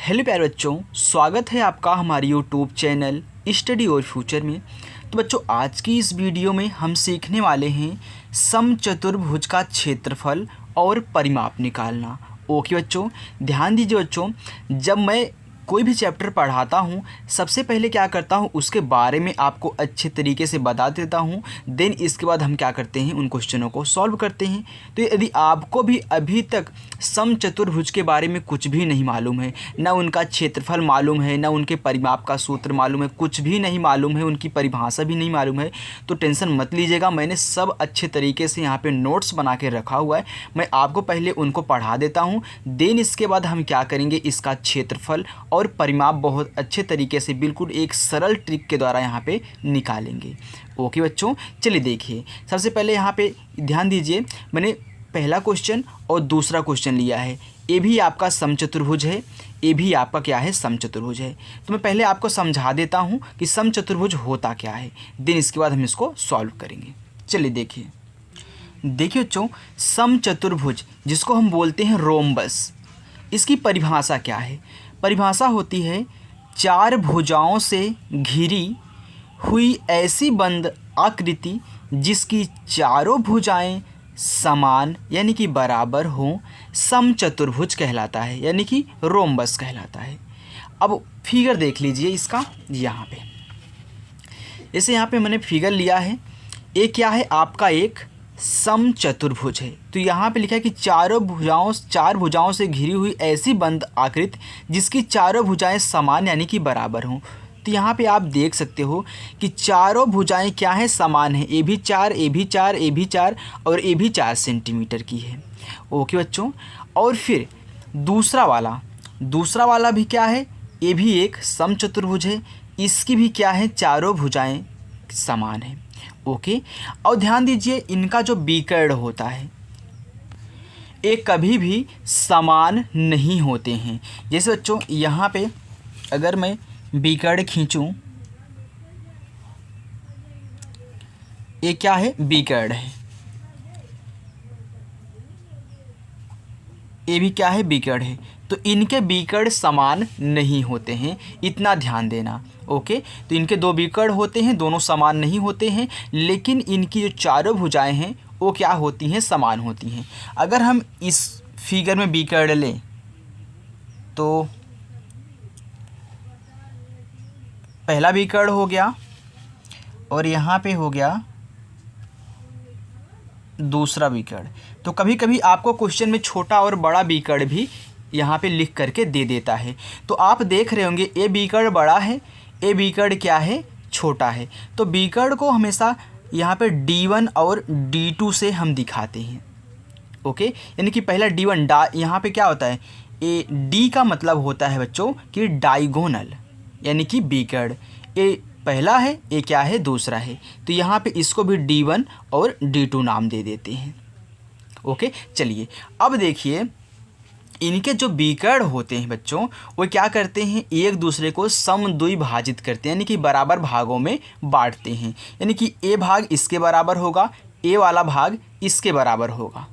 Hello प्यारे बच्चों, स्वागत है आपका हमारे यूट्यूब चैनल स्टडी और फ्यूचर में। तो बच्चों, आज की इस वीडियो में हम सीखने वाले हैं समचतुर्भुज का क्षेत्रफल और परिमाप निकालना। ओके बच्चों, ध्यान दीजिए बच्चों, जब मैं कोई भी चैप्टर पढ़ाता हूँ सबसे पहले क्या करता हूँ उसके बारे में आपको अच्छे तरीके से बता देता हूँ। देन इसके बाद हम क्या करते हैं, उन क्वेश्चनों को सॉल्व करते हैं। तो यदि आपको भी अभी तक समचतुर्भुज के बारे में कुछ भी नहीं मालूम है, ना उनका क्षेत्रफल मालूम है, ना उनके परिमाप का सूत्र मालूम है, कुछ भी नहीं मालूम है, उनकी परिभाषा भी नहीं मालूम है, तो टेंशन मत लीजिएगा। मैंने सब अच्छे तरीके से यहाँ पे नोट्स बना के रखा हुआ है। मैं आपको पहले उनको पढ़ा देता हूँ, देन इसके बाद हम क्या करेंगे, इसका क्षेत्रफल और परिमाप बहुत अच्छे तरीके से बिल्कुल एक सरल ट्रिक के द्वारा यहाँ पे निकालेंगे। ओके बच्चों, चलिए देखिए। सबसे पहले यहाँ पे ध्यान दीजिए, मैंने पहला क्वेश्चन और दूसरा क्वेश्चन लिया है। ये भी आपका समचतुर्भुज है, ये भी आपका क्या है, समचतुर्भुज है। तो मैं पहले आपको समझा देता हूँ कि समचतुर्भुज होता क्या है, देन इसके बाद हम इसको सॉल्व करेंगे। चलिए देखिए बच्चों, समचतुर्भुज जिसको हम बोलते हैं रोम्बस, इसकी परिभाषा क्या है। परिभाषा होती है चार भुजाओं से घिरी हुई ऐसी बंद आकृति जिसकी चारों भुजाएं समान यानी कि बराबर हों, समचतुर्भुज कहलाता है, यानी कि रोम्बस कहलाता है। अब फिगर देख लीजिए इसका, यहाँ पे जैसे यहाँ पे मैंने फिगर लिया है, ये क्या है आपका एक समचतुर्भुज है। तो यहाँ पे लिखा है कि चार भुजाओं से घिरी हुई ऐसी बंद आकृति जिसकी चारों भुजाएं समान यानी कि बराबर हों। तो यहाँ पे आप देख सकते हो कि चारों भुजाएं क्या है, समान है। ये भी 4, ये भी 4, ये भी 4 और ये भी 4 सेंटीमीटर की है। ओके बच्चों, और फिर दूसरा वाला भी क्या है, ये भी एक समचतुर्भुज है। इसकी भी क्या है, चारों भुजाएं समान है। ओके, और ध्यान दीजिए इनका जो विकर्ण होता है ये कभी भी समान नहीं होते हैं। जैसे बच्चों यहाँ पे अगर मैं विकर्ण खींचूं, ये क्या है, विकर्ण है, ये भी क्या है, विकर्ण है। तो इनके विकर्ण समान नहीं होते हैं, इतना ध्यान देना। ओके, तो इनके दो विकर्ण होते हैं, दोनों समान नहीं होते हैं, लेकिन इनकी जो चारों भुजाएं हैं वो क्या होती हैं, समान होती हैं। अगर हम इस फिगर में विकर्ण लें तो पहला विकर्ण हो गया और यहाँ पे हो गया दूसरा विकर्ण। तो कभी कभी आपको क्वेश्चन में छोटा और बड़ा विकर्ण भी यहाँ पे लिख करके दे देता है। तो आप देख रहे होंगे ये विकर्ण बड़ा है, ये विकर्ण क्या है, छोटा है। तो विकर्ण को हमेशा यहाँ पे D1 और D2 से हम दिखाते हैं। ओके, यानी कि पहला D1 यहाँ पे क्या होता है, ये D का मतलब होता है बच्चों कि डायगोनल, यानी कि विकर्ण। ये पहला है, ये क्या है, दूसरा है। तो यहाँ पे इसको भी D1 और D2 नाम दे देते हैं। ओके, चलिए अब देखिए इनके जो विकर्ण होते हैं बच्चों, वो क्या करते हैं, एक दूसरे को समद्विभाजित करते हैं, यानी कि बराबर भागों में बांटते हैं। यानी कि ए भाग इसके बराबर होगा, ए वाला भाग इसके बराबर होगा।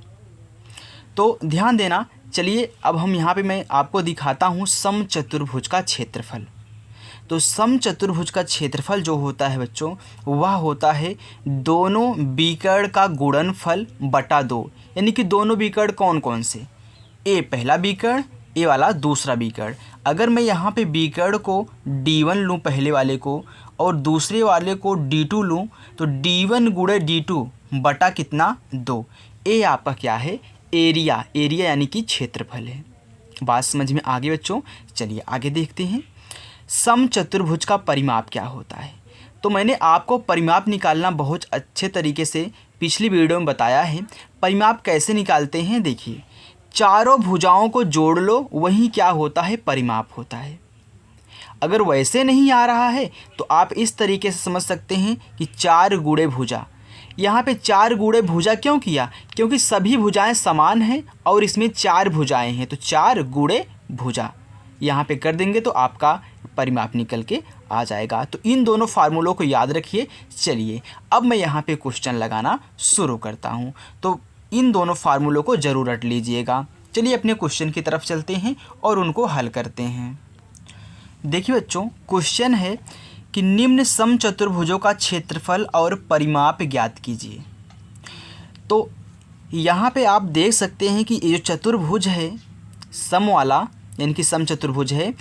तो ध्यान देना। चलिए अब हम यहाँ पे मैं आपको दिखाता हूँ समचतुर्भुज का क्षेत्रफल। तो समचतुर्भुज का क्षेत्रफल जो होता है बच्चों, वह होता है दोनों विकर्ण का गुणनफल बटा 2। यानी कि दोनों विकर्ण कौन कौन से, ए पहला विकर्ण, ए वाला दूसरा विकर्ण। अगर मैं यहाँ पे विकर्ण को D1 लूँ पहले वाले को और दूसरे वाले को D2 लूँ, तो D1 गुणे D2 बटा कितना, 2। ए आपका क्या है, एरिया यानी कि क्षेत्रफल है। बात समझ में आ गई बच्चों। चलिए आगे देखते हैं समचतुर्भुज का परिमाप क्या होता है। तो मैंने आपको परिमाप निकालना बहुत अच्छे तरीके से पिछली वीडियो में बताया है। परिमाप कैसे निकालते हैं, देखिए चारों भुजाओं को जोड़ लो, वही क्या होता है, परिमाप होता है। अगर वैसे नहीं आ रहा है तो आप इस तरीके से समझ सकते हैं कि 4 गुणे भुजा। यहाँ पे 4 गुणे भुजा क्यों किया, क्योंकि सभी भुजाएं समान हैं और इसमें 4 भुजाएं हैं, तो 4 गुणे भुजा यहाँ पे कर देंगे तो आपका परिमाप निकल के आ जाएगा। तो इन दोनों फार्मूलों को याद रखिए। चलिए अब मैं यहाँ पे क्वेश्चन लगाना शुरू करता हूँ। तो इन दोनों फार्मूलों को ज़रूर रट लीजिएगा। चलिए अपने क्वेश्चन की तरफ चलते हैं और उनको हल करते हैं। देखिए बच्चों, क्वेश्चन है कि निम्न समचतुर्भुजों का क्षेत्रफल और परिमाप ज्ञात कीजिए। तो यहाँ पे आप देख सकते हैं कि ये जो चतुर्भुज है सम वाला, यानी कि समचतुर्भुज है,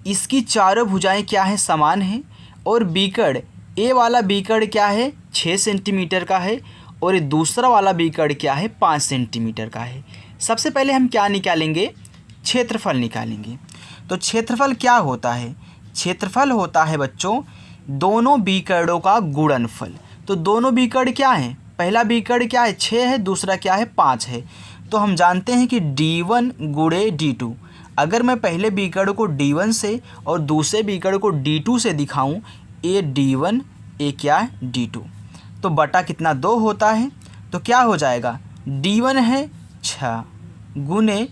इसकी चारों भुजाएं क्या है, समान है। और बीकड़, ए वाला बीकड़ क्या है, 6 सेंटीमीटर का है और ये दूसरा वाला बीकड़ क्या है, 5 सेंटीमीटर का है। सबसे पहले हम क्या निकालेंगे, क्षेत्रफल निकालेंगे। तो क्षेत्रफल क्या होता है, क्षेत्रफल होता है बच्चों दोनों बीकड़ों का गुणनफल। तो दोनों बीकड़ क्या हैं, पहला बीकड़ क्या है, 6 है, दूसरा क्या है, 5 है। तो हम जानते हैं कि D1 गुणे D2, अगर मैं पहले बीकड़ को D1 से और दूसरे बीकड़ को D2 से दिखाऊं, ए D1 ए क्या है D2, तो बटा कितना 2 होता है। तो क्या हो जाएगा, D1 है 6 गुने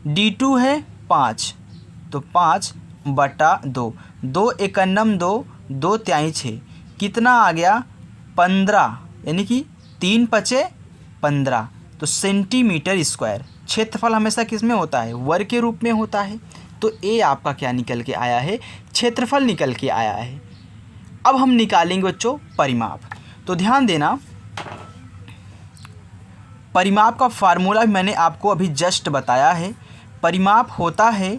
D2 है 5, तो 5 बटा 2, 2 एकन्नम 2, 2 त्याई 6, कितना आ गया 15, यानी कि 3 पचे 15, तो सेंटीमीटर स्क्वायर। क्षेत्रफल हमेशा किस में होता है, वर्ग के रूप में होता है। तो ए आपका क्या निकल के आया है, क्षेत्रफल निकल के आया है। अब हम निकालेंगे बच्चों परिमाप। तो ध्यान देना, परिमाप का फार्मूला मैंने आपको अभी जस्ट बताया है। परिमाप होता है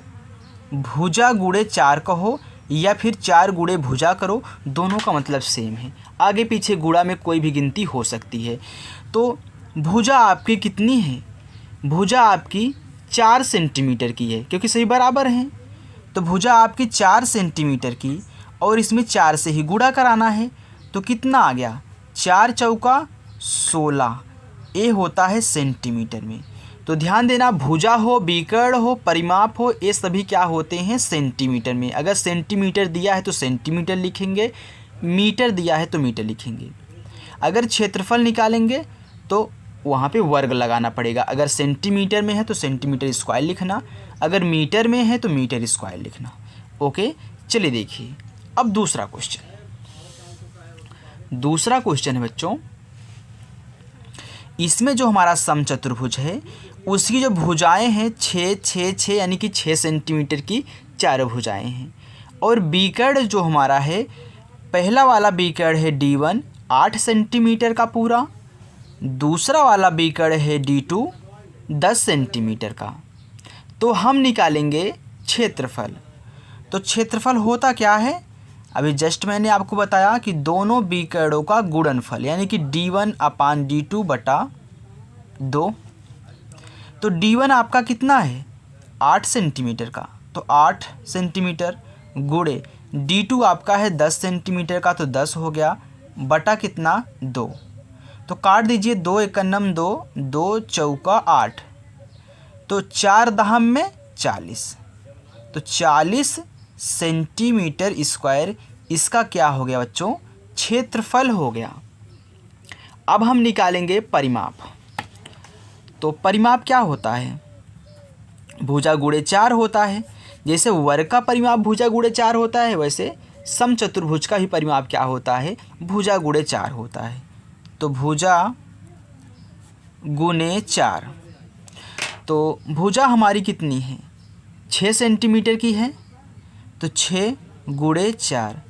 भुजा गुणे 4 कहो या फिर 4 गुणे भुजा करो, दोनों का मतलब सेम है। आगे पीछे गुणा में कोई भी गिनती हो सकती है। तो भुजा आपकी कितनी है, भुजा आपकी 4 सेंटीमीटर की है, क्योंकि सही बराबर हैं। तो भुजा आपकी 4 सेंटीमीटर की और इसमें 4 से ही गुणा कराना है। तो कितना आ गया, 4 चौका 16, ए होता है सेंटीमीटर में। तो ध्यान देना, भुजा हो, बीकड़ हो, परिमाप हो, ये सभी क्या होते हैं, सेंटीमीटर में। अगर सेंटीमीटर दिया है तो सेंटीमीटर लिखेंगे, मीटर दिया है तो मीटर लिखेंगे। अगर क्षेत्रफल निकालेंगे तो वहाँ पे वर्ग लगाना पड़ेगा। अगर सेंटीमीटर में है तो सेंटीमीटर स्क्वायर लिखना, अगर मीटर में है तो मीटर स्क्वायर लिखना। ओके, चलिए देखिए अब दूसरा क्वेश्चन। दूसरा क्वेश्चन है बच्चों, इसमें जो हमारा समचतुर्भुज है उसकी जो भुजाएं हैं 6 6 6 यानी कि 6 सेंटीमीटर की चारों भुजाएं हैं। और बीकड़ जो हमारा है, पहला वाला बीकड़ है D1 8 सेंटीमीटर का पूरा, दूसरा वाला बीकड़ है D2 10 सेंटीमीटर का। तो हम निकालेंगे क्षेत्रफल। तो क्षेत्रफल होता क्या है, अभी जस्ट मैंने आपको बताया कि दोनों बीकड़ों का गुणनफल, यानी कि D1 अपान D2 बटा 2। तो D1 आपका कितना है, 8 सेंटीमीटर का, तो 8 सेंटीमीटर गुणे D2 आपका है 10 सेंटीमीटर का, तो 10 हो गया, बटा कितना 2। तो काट दीजिए, 2 एकन्नम 2, 2 चौका 8, तो 4 दहम में 40, तो 40 सेंटीमीटर स्क्वायर इसका क्या हो गया बच्चों, क्षेत्रफल हो गया। अब हम निकालेंगे परिमाप। तो परिमाप क्या होता है, भुजा गुणे 4 होता है। जैसे वर्ग का परिमाप भुजा गुणे 4 होता है, वैसे समचतुर्भुज का ही परिमाप क्या होता है, भुजा गुणे 4 होता है। तो भुजा गुणे 4, तो भुजा हमारी कितनी है, 6 सेंटीमीटर की है, तो 6 गुणे 4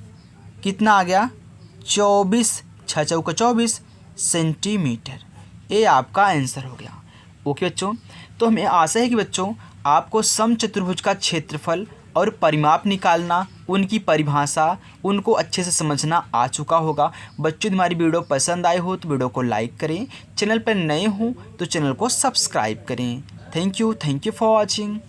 कितना आ गया, 24, 6 चौका 24 सेंटीमीटर। ये आपका आंसर हो गया। ओके बच्चों, तो हमें आशा है कि बच्चों आपको समचतुर्भुज का क्षेत्रफल और परिमाप निकालना, उनकी परिभाषा, उनको अच्छे से समझना आ चुका होगा। बच्चों हमारी वीडियो पसंद आए हो तो वीडियो को लाइक करें, चैनल पर नए हो तो चैनल को सब्सक्राइब करें। Thank you for watching.